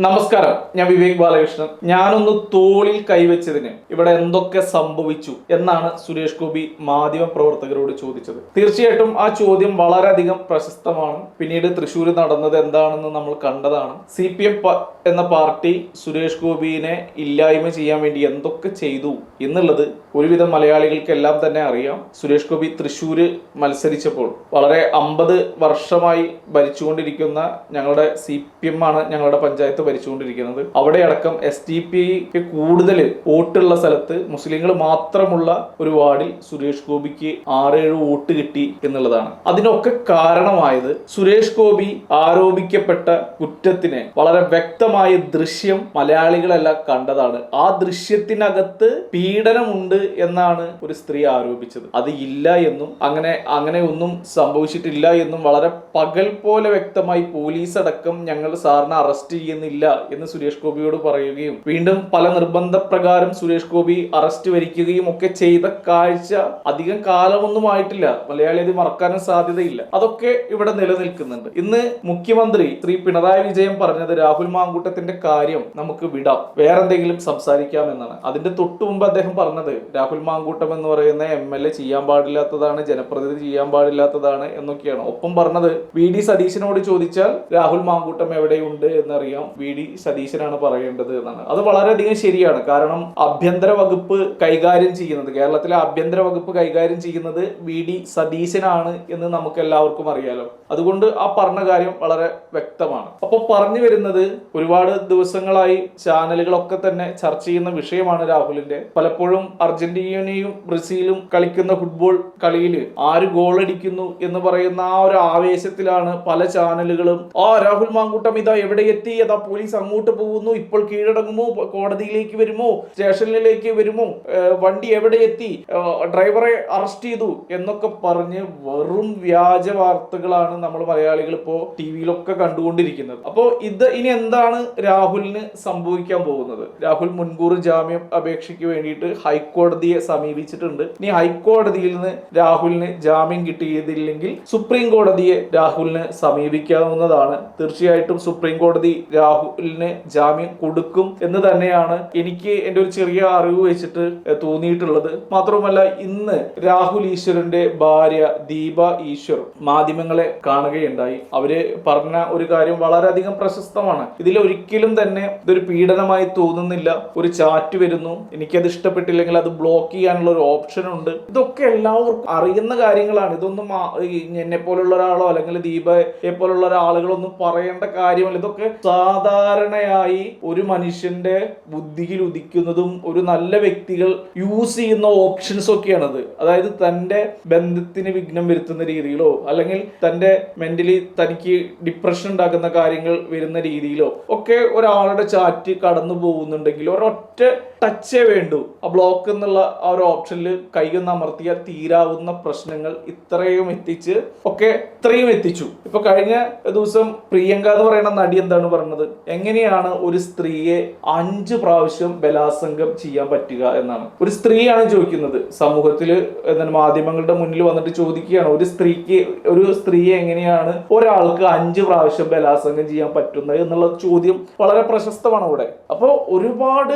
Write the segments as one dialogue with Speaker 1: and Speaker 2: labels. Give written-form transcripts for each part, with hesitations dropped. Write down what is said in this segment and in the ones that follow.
Speaker 1: നമസ്കാരം, ഞാൻ വിവേക് ബാലകൃഷ്ണൻ. ഞാനൊന്ന് തോളിൽ കൈവച്ചതിന് ഇവിടെ എന്തൊക്കെ സംഭവിച്ചു എന്നാണ് സുരേഷ് ഗോപി മാധ്യമ പ്രവർത്തകരോട് ചോദിച്ചത്. തീർച്ചയായിട്ടും ആ ചോദ്യം വളരെയധികം പ്രശസ്തമാണ്. പിന്നീട് തൃശ്ശൂർ നടന്നത് എന്താണെന്ന് നമ്മൾ കണ്ടതാണ്. CPM എന്ന പാർട്ടി സുരേഷ് ഗോപിയെ ഇല്ലായ്മ ചെയ്യാൻ വേണ്ടി എന്തൊക്കെ ചെയ്തു എന്നുള്ളത് ഒരുവിധം മലയാളികൾക്കെല്ലാം തന്നെ അറിയാം. സുരേഷ് ഗോപി തൃശ്ശൂര് മത്സരിച്ചപ്പോൾ വളരെ 50 വർഷമായി ഭരിച്ചുകൊണ്ടിരിക്കുന്ന ഞങ്ങളുടെ CPM ആണ് ഞങ്ങളുടെ പഞ്ചായത്ത് ഭരിച്ചുകൊണ്ടിരിക്കുന്നത്. അവിടെ അടക്കം SDPക്ക് കൂടുതൽ വോട്ടുള്ള സ്ഥലത്ത് മുസ്ലിങ്ങൾ മാത്രമുള്ള ഒരു വാർഡിൽ സുരേഷ് ഗോപിക്ക് 6-7 വോട്ട് കിട്ടി എന്നുള്ളതാണ്. അതിനൊക്കെ കാരണമായത് സുരേഷ് ഗോപി ആരോപിക്കപ്പെട്ട കുറ്റത്തിന് വളരെ വ്യക്തമായ ദൃശ്യം മലയാളികളെല്ലാം കണ്ടതാണ്. ആ ദൃശ്യത്തിനകത്ത് പീഡനമുണ്ട് എന്നാണ് ഒരു സ്ത്രീ ആരോപിച്ചത്. അത് ഇല്ല എന്നും അങ്ങനെ ഒന്നും സംഭവിച്ചിട്ടില്ല എന്നും വളരെ പകൽ പോലെ വ്യക്തമായി പോലീസ് അടക്കം ഞങ്ങൾ സാറിനെ അറസ്റ്റ് ചെയ്യുന്നില്ല എന്ന് സുരേഷ് ഗോപിയോട് പറയുകയും വീണ്ടും പല നിർബന്ധ പ്രകാരം സുരേഷ് ഗോപി അറസ്റ്റ് വരിക്കുകയും ഒക്കെ ചെയ്ത കാഴ്ച അധികം കാലമൊന്നും ആയിട്ടില്ല. മലയാളി അത് മറക്കാനും സാധ്യതയില്ല. അതൊക്കെ ഇവിടെ നിലനിൽക്കുന്നുണ്ട്. ഇന്ന് മുഖ്യമന്ത്രി ശ്രീ പിണറായി വിജയൻ പറഞ്ഞത് രാഹുൽ മാങ്കൂട്ടത്തിന്റെ കാര്യം നമുക്ക് വിടാം, വേറെന്തെങ്കിലും സംസാരിക്കാം എന്നാണ്. അതിന്റെ തൊട്ടു മുമ്പ് അദ്ദേഹം പറഞ്ഞത് രാഹുൽ മാങ്കൂട്ടം എന്ന് പറയുന്ന MLA ചെയ്യാൻ പാടില്ലാത്തതാണ്, ജനപ്രതിനിധി ചെയ്യാൻ പാടില്ലാത്തതാണ് എന്നൊക്കെയാണ്. ഒപ്പം പറഞ്ഞത് VD സതീശനോട് ചോദിച്ചാൽ രാഹുൽ മാങ്കൂട്ടം എവിടെയുണ്ട് എന്നറിയാം, VD സതീശനാണ് പറയേണ്ടത് എന്നാണ്. അത് വളരെയധികം ശരിയാണ്. കാരണം ആഭ്യന്തര വകുപ്പ് കൈകാര്യം ചെയ്യുന്നത്, കേരളത്തിലെ ആഭ്യന്തര വകുപ്പ് കൈകാര്യം ചെയ്യുന്നത് VD സതീശനാണ് എന്ന് നമുക്ക് എല്ലാവർക്കും അറിയാലോ. അതുകൊണ്ട് ആ പറഞ്ഞ കാര്യം വളരെ വ്യക്തമാണ്. അപ്പോൾ പറഞ്ഞു വരുന്നത്, ഒരുപാട് ദിവസങ്ങളായി ചാനലുകളൊക്കെ തന്നെ ചർച്ച ചെയ്യുന്ന വിഷയമാണ് രാഹുലിന്റെ. പലപ്പോഴും അർജന്റീനയും ബ്രസീലും കളിക്കുന്ന ഫുട്ബോൾ കളിയിൽ ആര് ഗോൾ അടിക്കുന്നു എന്ന് പറയുന്ന ആ ഒരു ആവേശത്തിലാണ് പല ചാനലുകളും രാഹുൽ മാങ്കൂട്ടം ഇതാ എവിടെ എത്തി, അതാ പോലീസ് അങ്ങോട്ട് പോകുന്നു, ഇപ്പോൾ കീഴടങ്ങുമോ, കോടതിയിലേക്ക് വരുമോ, സ്റ്റേഷനിലേക്ക് വരുമോ, വണ്ടി എവിടെ എത്തി, ഡ്രൈവറെ അറസ്റ്റ് ചെയ്തു എന്നൊക്കെ പറഞ്ഞ് വെറും വ്യാജ വാർത്തകളാണ് നമ്മൾ മലയാളികൾ ഇപ്പോൾ TV-യിലൊക്കെ കണ്ടുകൊണ്ടിരിക്കുന്നത്. അപ്പോൾ ഇനി എന്താണ് രാഹുലിന് സംഭവിക്കാൻ പോകുന്നത്? രാഹുൽ മുൻകൂർ ജാമ്യം അപേക്ഷയ്ക്ക് വേണ്ടിയിട്ട് ഹൈക്കോടതിയെ സമീപിച്ചിട്ടുണ്ട്. ഇനി ഹൈക്കോടതിയിൽ നിന്ന് രാഹുലിന് ജാമ്യം കിട്ടിയതില്ലെങ്കിൽ സുപ്രീം കോടതിയെ രാഹുലിന് സമീപിക്കാവുന്നതാണ്. തീർച്ചയായിട്ടും സുപ്രീം കോടതി രാഹുലിന് ജാമ്യം കൊടുക്കും എന്ന് തന്നെയാണ് എനിക്ക് എൻ്റെ ഒരു ചെറിയ അറിവ് വെച്ചിട്ട് തോന്നിയിട്ടുള്ളത്. മാത്രമല്ല, ഇന്ന് രാഹുൽ ഈശ്വറിന്റെ ഭാര്യ ദീപ ഈശ്വർ മാധ്യമങ്ങളെ കാണുകയുണ്ടായി. അവര് പറഞ്ഞ ഒരു കാര്യം വളരെയധികം പ്രശസ്തമാണ്. ഇതിൽ ഒരിക്കലും തന്നെ ഇതൊരു പീഡനമായി തോന്നുന്നില്ല. ഒരു ചാറ്റ് വരുന്നു, എനിക്കത് ഇഷ്ടപ്പെട്ടില്ലെങ്കിൽ അത് ബ്ലോക്ക് ചെയ്യാനുള്ള ഒരു ഓപ്ഷൻ ഉണ്ട്. ഇതൊക്കെ എല്ലാവർക്കും അറിയുന്ന കാര്യങ്ങളാണ്. ഇതൊന്നും എന്നെ പോലുള്ള ഒരാളോ അല്ലെങ്കിൽ ദീപയെ പോലുള്ള ഒരാളുകളൊന്നും പറയേണ്ട കാര്യമല്ല. ഇതൊക്കെ സാധാരണയായി ഒരു മനുഷ്യന്റെ ബുദ്ധിയിൽ ഉദിക്കുന്നതും ഒരു നല്ല വ്യക്തികൾ യൂസ് ചെയ്യുന്ന ഓപ്ഷൻസ് ഒക്കെയാണത്. അതായത് തന്റെ ബന്ധത്തിന് വിഘ്നം വരുത്തുന്ന രീതിയിലോ അല്ലെങ്കിൽ തന്റെ മെന്റലി തനിക്ക് ഡിപ്രഷൻ ഉണ്ടാക്കുന്ന കാര്യങ്ങൾ വരുന്ന രീതിയിലോ ഒക്കെ ഒരാളുടെ ചാറ്റ് കടന്നു പോകുന്നുണ്ടെങ്കിൽ ഒരൊറ്റ ടച്ചേ വേണ്ടൂ. ആ ബ്ലോക്ക് എന്നുള്ള ആ ഒരു ഓപ്ഷനിൽ കൈയൊന്ന് അമർത്തിയാൽ തീരാവുന്ന പ്രശ്നങ്ങൾ ഇത്രയും എത്തിച്ചു. ഇപ്പൊ കഴിഞ്ഞ ദിവസം പ്രിയങ്ക എന്ന് പറയുന്ന നടി എന്താണ് പറഞ്ഞത്? എങ്ങനെയാണ് ഒരു സ്ത്രീയെ 5 പ്രാവശ്യം ബലാത്സംഗം ചെയ്യാൻ പറ്റുക എന്നാണ് ഒരു സ്ത്രീയാണ് ചോദിക്കുന്നത്. സമൂഹത്തിൽ മാധ്യമങ്ങളുടെ മുന്നിൽ വന്നിട്ട് ചോദിക്കുകയാണ്, ഒരു സ്ത്രീയെ എങ്ങനെയാണ് ഒരാൾക്ക് 5 പ്രാവശ്യം ബലാത്സംഗം ചെയ്യാൻ പറ്റുന്നത് എന്നുള്ള ചോദ്യം വളരെ പ്രശസ്തമാണ് അവിടെ. അപ്പോൾ ഒരുപാട്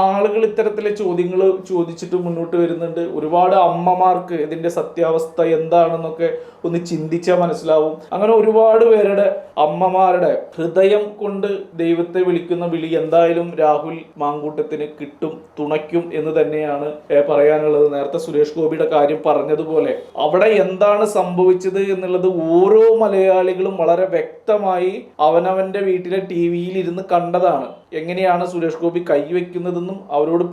Speaker 1: ആളുകൾ ഇത്തരത്തിലെ ചോദ്യങ്ങൾ ചോദിച്ചിട്ട് മുന്നോട്ട് വരുന്നുണ്ട്. ഒരുപാട് അമ്മമാർക്ക് ഇതിന്റെ സത്യാവസ്ഥ എന്താണെന്നൊക്കെ ഒന്ന് ചിന്തിച്ചാൽ മനസ്സിലാവും. അങ്ങനെ ഒരുപാട് പേരുടെ അമ്മമാരുടെ ഹൃദയം കൊണ്ട് ദൈവത്തെ വിളിക്കുന്ന വിളി എന്തായാലും രാഹുൽ മാങ്കൂട്ടത്തിന് കിട്ടും, തുണയ്ക്കും എന്ന് തന്നെയാണ് പറയാനുള്ളത്. നേരത്തെ സുരേഷ് ഗോപിയുടെ കാര്യം പറഞ്ഞതുപോലെ അവിടെ എന്താണ് സംഭവിച്ചത് എന്നുള്ളത് ഓരോ മലയാളികളും വളരെ വ്യക്തമായി അവനവന്റെ വീട്ടിലെ TV-യിൽ ഇരുന്ന് കണ്ടതാണ്. എങ്ങനെയാണ് സുരേഷ് ഗോപി കൈവയ്ക്കുന്നതെന്നും അവരോട്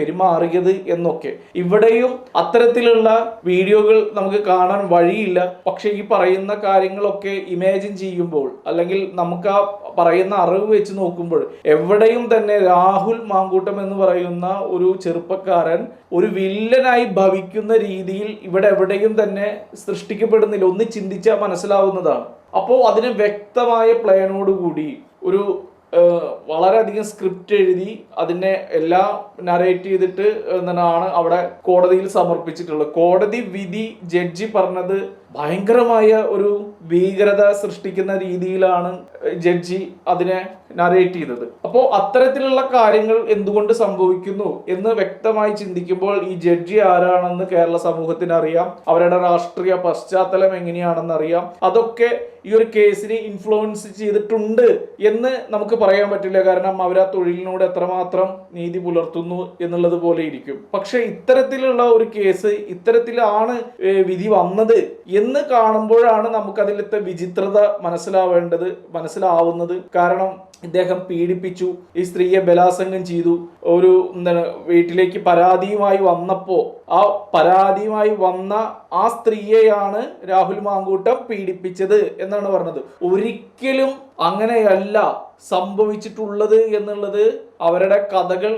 Speaker 1: പെരുമാറിയത് എന്നൊക്കെ. ഇവിടെയും അത്തരത്തിലുള്ള വീഡിയോകൾ നമുക്ക് കാണാൻ വഴിയില്ല. പക്ഷെ ഈ പറയുന്ന കാര്യങ്ങളൊക്കെ ഇമാജിൻ ചെയ്യുമ്പോൾ അല്ലെങ്കിൽ നമുക്ക് ആ പറയുന്ന അറിവ് വെച്ച് നോക്കുമ്പോൾ എവിടെയും തന്നെ രാഹുൽ മാങ്കൂട്ടം എന്ന് പറയുന്ന ഒരു ചെറുപ്പക്കാരൻ ഒരു വില്ലനായി ഭവിക്കുന്ന രീതിയിൽ ഇവിടെ എവിടെയും തന്നെ സൃഷ്ടിക്കപ്പെടുന്നില്ല. ഒന്ന് ചിന്തിച്ചാൽ മനസ്സിലാവുന്നതാണ്. അപ്പോൾ അതിന് വ്യക്തമായ പ്ലാനോടുകൂടി ഒരു വളരെയധികം സ്ക്രിപ്റ്റ് എഴുതി അതിനെ എല്ലാം നരേറ്റ് ചെയ്തിട്ട് എന്താണ് അവിടെ കോടതിയിൽ സമർപ്പിച്ചിട്ടുള്ളത്. കോടതി വിധി ജഡ്ജി പറഞ്ഞത് ഭയങ്കരമായ ഒരു ഭീകരത സൃഷ്ടിക്കുന്ന രീതിയിലാണ് ജഡ്ജി അതിനെ നരേറ്റ് ചെയ്തത്. അപ്പോൾ അത്തരത്തിലുള്ള കാര്യങ്ങൾ എന്തുകൊണ്ട് സംഭവിക്കുന്നു എന്ന് വ്യക്തമായി ചിന്തിക്കുമ്പോൾ ഈ ജഡ്ജി ആരാണെന്ന് കേരള സമൂഹത്തിന് അറിയാം, അവരുടെ രാഷ്ട്രീയ പശ്ചാത്തലം എങ്ങനെയാണെന്ന് അറിയാം. അതൊക്കെ ഈ ഒരു കേസിനെ ഇൻഫ്ലുവൻസ് ചെയ്തിട്ടുണ്ട് എന്ന് നമുക്ക് പറയാൻ പറ്റില്ല. കാരണം അവർ ആ തൊഴിലിനോട് എത്രമാത്രം നീതി പുലർത്തുന്നു എന്നുള്ളത് പോലെ ഇരിക്കും. പക്ഷെ ഇത്തരത്തിലുള്ള ഒരു കേസ് ഇത്തരത്തിലാണ് വിധി വന്നത് എന്ന് കാണുമ്പോഴാണ് നമുക്കതിലത്തെ വിചിത്രത മനസ്സിലാവുന്നത്. കാരണം ഇദ്ദേഹം പീഡിപ്പിച്ചു, ഈ സ്ത്രീയെ ബലാത്സംഗം ചെയ്തു. ഒരു വീട്ടിലേക്ക് പരാതിയുമായി വന്നപ്പോ ആ പരാതിയുമായി വന്ന ആ സ്ത്രീയെയാണ് രാഹുൽ മാങ്കൂട്ടം പീഡിപ്പിച്ചത് എന്നാണ് പറഞ്ഞത്. ഒരിക്കലും അങ്ങനെയല്ല സംഭവിച്ചിട്ടുള്ളത് എന്നുള്ളത് അവരുടെ കഥകൾ,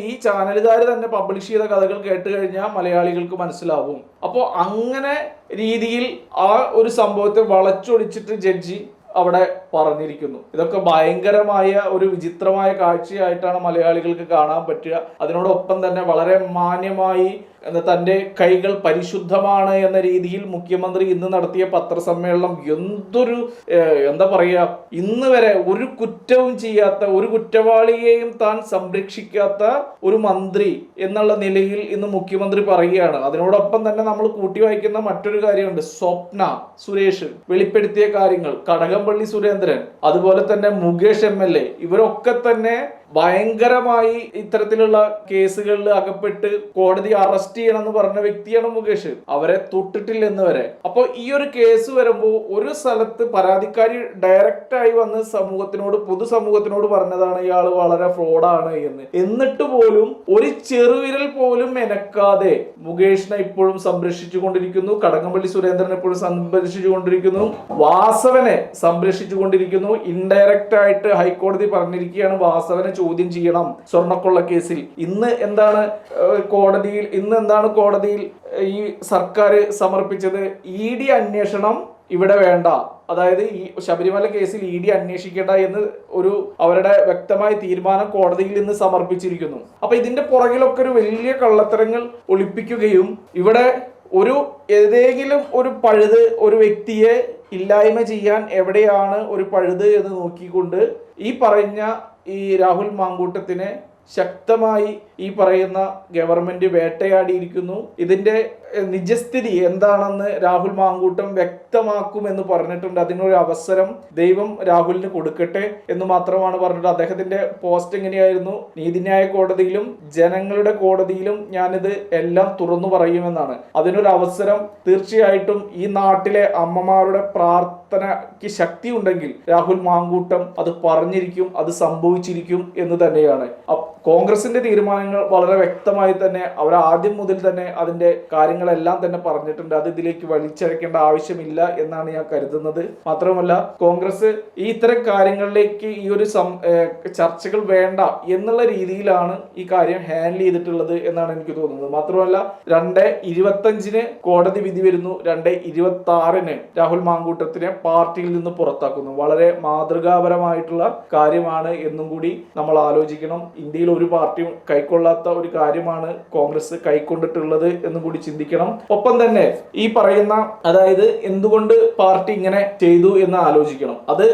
Speaker 1: ഈ ചാനലുകാർ തന്നെ പബ്ലിഷ് ചെയ്ത കഥകൾ കേട്ട് കഴിഞ്ഞാൽ മലയാളികൾക്ക് മനസ്സിലാവും. അപ്പോൾ അങ്ങനെ രീതിയിൽ ആ ഒരു സംഭവത്തെ വളച്ചൊടിച്ചിട്ട് ജഡ്ജി അവിടെ പറഞ്ഞിരിക്കുന്നു. ഇതൊക്കെ ഭയങ്കരമായ ഒരു വിചിത്രമായ കാഴ്ചയായിട്ടാണ് മലയാളികൾക്ക് കാണാൻ പറ്റുക. അതിനോടൊപ്പം തന്നെ വളരെ മാന്യമായി തൻ്റെ കൈകൾ പരിശുദ്ധമാണ് എന്ന രീതിയിൽ മുഖ്യമന്ത്രി ഇന്ന് നടത്തിയ പത്രസമ്മേളനം എന്താ പറയുക, ഇന്ന് വരെ ഒരു കുറ്റവും ചെയ്യാത്ത, ഒരു കുറ്റവാളിയെയും താൻ സംരക്ഷിക്കാത്ത ഒരു മന്ത്രി എന്നുള്ള നിലയിൽ ഇന്ന് മുഖ്യമന്ത്രി പറയുകയാണ്. അതിനോടൊപ്പം തന്നെ നമ്മൾ കൂട്ടി വായിക്കുന്ന മറ്റൊരു കാര്യമുണ്ട്. സ്വപ്ന സുരേഷ് വെളിപ്പെടുത്തിയ കാര്യങ്ങൾ, കടകംപള്ളി സുരേന്ദ്രൻ, അതുപോലെ തന്നെ മുകേഷ് MLA, ഇവരൊക്കെ തന്നെ ഭയങ്കരമായി ഇത്തരത്തിലുള്ള കേസുകളിൽ അകപ്പെട്ട് കോടതി അറസ്റ്റ് ചെയ്യണമെന്ന് പറഞ്ഞ വ്യക്തിയാണ് മുകേഷ്. അവരെ തൊട്ടിട്ടില്ലെന്ന് വരെ. അപ്പോൾ ഈ ഒരു കേസ് വരുമ്പോൾ ഒരു സ്ഥലത്ത് പരാതിക്കാരി ഡയറക്റ്റായി വന്ന് പൊതുസമൂഹത്തിനോട് പറഞ്ഞതാണ് ഇയാൾ വളരെ ഫ്രോഡാണ് എന്ന്. എന്നിട്ട് പോലും ഒരു ചെറുവിരൽ പോലും എനക്കാതെ മുകേഷിനെ ഇപ്പോഴും സംരക്ഷിച്ചു കൊണ്ടിരിക്കുന്നു, കടകംപള്ളി സുരേന്ദ്രനെ ഇപ്പോഴും സംരക്ഷിച്ചു കൊണ്ടിരിക്കുന്നു, വാസവനെ സംരക്ഷിച്ചു കൊണ്ടിരിക്കുന്നു. ഇൻഡയറക്റ്റ് ആയിട്ട് ഹൈക്കോടതി പറഞ്ഞിരിക്കുകയാണ് വാസവനെ ചോദ്യം ചെയ്യണം സ്വർണ്ണക്കൊള്ള കേസിൽ. ഇന്ന് എന്താണ് കോടതിയിൽ ഈ സർക്കാർ സമർപ്പിച്ചത്? ED അന്വേഷണം ഇവിടെ വേണ്ട, അതായത് ഈ ശബരിമല കേസിൽ ED അന്വേഷിക്കേണ്ട എന്ന് അവരുടെ വ്യക്തമായ തീരുമാനം കോടതിയിൽ നിന്ന് സമർപ്പിച്ചിരിക്കുന്നു. അപ്പൊ ഇതിന്റെ പുറകിലൊക്കെ ഒരു വലിയ കള്ളത്തരങ്ങൾ ഒളിപ്പിക്കുകയും ഇവിടെ ഏതെങ്കിലും ഒരു പഴുത്, ഒരു വ്യക്തിയെ ഇല്ലായ്മ ചെയ്യാൻ എവിടെയാണ് ഒരു പഴുത് എന്ന് നോക്കിക്കൊണ്ട് ഈ രാഹുൽ മാങ്കൂട്ടത്തിനെ ശക്തമായി ഈ പറയുന്ന ഗവൺമെന്റ് വേട്ടയാടിയിരിക്കുന്നു. ഇതിന്റെ നിജസ്ഥിതി എന്താണെന്ന് രാഹുൽ മാങ്കൂട്ടം വ്യക്തമാക്കുമെന്ന് പറഞ്ഞിട്ടുണ്ട്. അതിനൊരു അവസരം ദൈവം രാഹുലിന് കൊടുക്കട്ടെ എന്ന് മാത്രമാണ് പറഞ്ഞിട്ട്. അദ്ദേഹത്തിന്റെ പോസ്റ്റ് എങ്ങനെയായിരുന്നു? നീതിന്യായ കോടതിയിലും ജനങ്ങളുടെ കോടതിയിലും ഞാനിത് എല്ലാം തുറന്നു പറയുമെന്നാണ്. അതിനൊരു അവസരം തീർച്ചയായിട്ടും ഈ നാട്ടിലെ അമ്മമാരുടെ പ്രാർത്ഥനയ്ക്ക് ശക്തി ഉണ്ടെങ്കിൽ രാഹുൽ മാങ്കൂട്ടം അത് പറഞ്ഞിരിക്കും, അത് സംഭവിച്ചിരിക്കും എന്ന് തന്നെയാണ്. കോൺഗ്രസിന്റെ തീരുമാനങ്ങൾ വളരെ വ്യക്തമായി തന്നെ അവർ ആദ്യം മുതൽ തന്നെ അതിന്റെ കാര്യങ്ങളെല്ലാം തന്നെ പറഞ്ഞിട്ടുണ്ട്. അത് ഇതിലേക്ക് വലിച്ചഴക്കേണ്ട ആവശ്യമില്ല എന്നാണ് ഞാൻ കരുതുന്നത്. മാത്രമല്ല കോൺഗ്രസ് ഇത്തരം കാര്യങ്ങളിലേക്ക് ഈ ഒരു ചർച്ചകൾ വേണ്ട എന്നുള്ള രീതിയിലാണ് ഈ കാര്യം ഹാൻഡിൽ ചെയ്തിട്ടുള്ളത് എന്നാണ് എനിക്ക് തോന്നുന്നത്. മാത്രമല്ല 2/25 കോടതി വിധി വരുന്നു, 2/26 രാഹുൽ മാങ്കൂട്ടത്തിനെ പാർട്ടിയിൽ നിന്ന് പുറത്താക്കുന്നു. വളരെ മാതൃകാപരമായിട്ടുള്ള കാര്യമാണ് എന്നും കൂടി നമ്മൾ ആലോചിക്കണം. ഇന്ത്യയിൽ ഒരു പാർട്ടിയും കൈക്കൊള്ളാത്ത ഒരു കാര്യമാണ് കോൺഗ്രസ് കൈക്കൊണ്ടിട്ടുള്ളത് എന്നും കൂടി ചിന്തിക്കണം. ഒപ്പം തന്നെ ഈ പറയുന്ന, അതായത് എന്തുകൊണ്ട് പാർട്ടി ഇങ്ങനെ ചെയ്തു എന്ന് ആലോചിക്കണം. അത്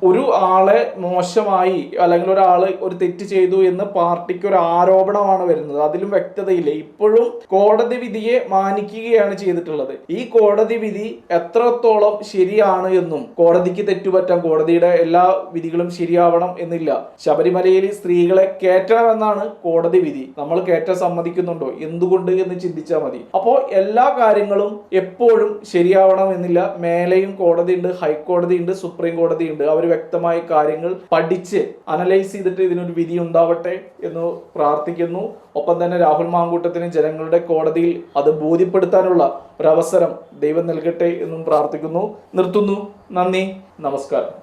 Speaker 1: ഒരു ആളെ മോശമായി അല്ലെങ്കിൽ ഒരാള് ഒരു തെറ്റ് ചെയ്തു എന്ന് പാർട്ടിക്ക് ഒരു ആരോപണമാണ് വരുന്നത്. അതിലും വ്യക്തതയില്ല. ഇപ്പോഴും കോടതി വിധിയെ മാനിക്കുകയാണ് ചെയ്തിട്ടുള്ളത്. ഈ കോടതി വിധി എത്രത്തോളം ശരിയാണ് എന്നും, കോടതിക്ക് തെറ്റുപറ്റാം, കോടതിയുടെ എല്ലാ വിധികളും ശരിയാവണം എന്നില്ല. ശബരിമലയിൽ സ്ത്രീകളെ കയറ്റണമെന്നാണ് കോടതി വിധി. നമ്മൾ കയറ്റാൻ സമ്മതിക്കുന്നുണ്ടോ? എന്തുകൊണ്ട് എന്ന് ചിന്തിച്ചാൽ മതി. അപ്പോൾ എല്ലാ കാര്യങ്ങളും എപ്പോഴും ശരിയാവണം എന്നില്ല. മേലെയും കോടതിയുണ്ട്, ഹൈക്കോടതി ഉണ്ട്, സുപ്രീം കോടതി ഉണ്ട്. അവർ വ്യക്തമായ കാര്യങ്ങൾ പഠിച്ച് അനലൈസ് ചെയ്തിട്ട് ഇതിനൊരു വിധി ഉണ്ടാവട്ടെ എന്ന് പ്രാർത്ഥിക്കുന്നു. ഒപ്പം തന്നെ രാഹുൽ മാങ്കൂട്ടത്തിന് ജനങ്ങളുടെ കോടതിയിൽ അത് ബോധ്യപ്പെടുത്താനുള്ള ഒരവസരം ദൈവം നൽകട്ടെ എന്നും പ്രാർത്ഥിക്കുന്നു. നിർത്തുന്നു. നന്ദി, നമസ്കാരം.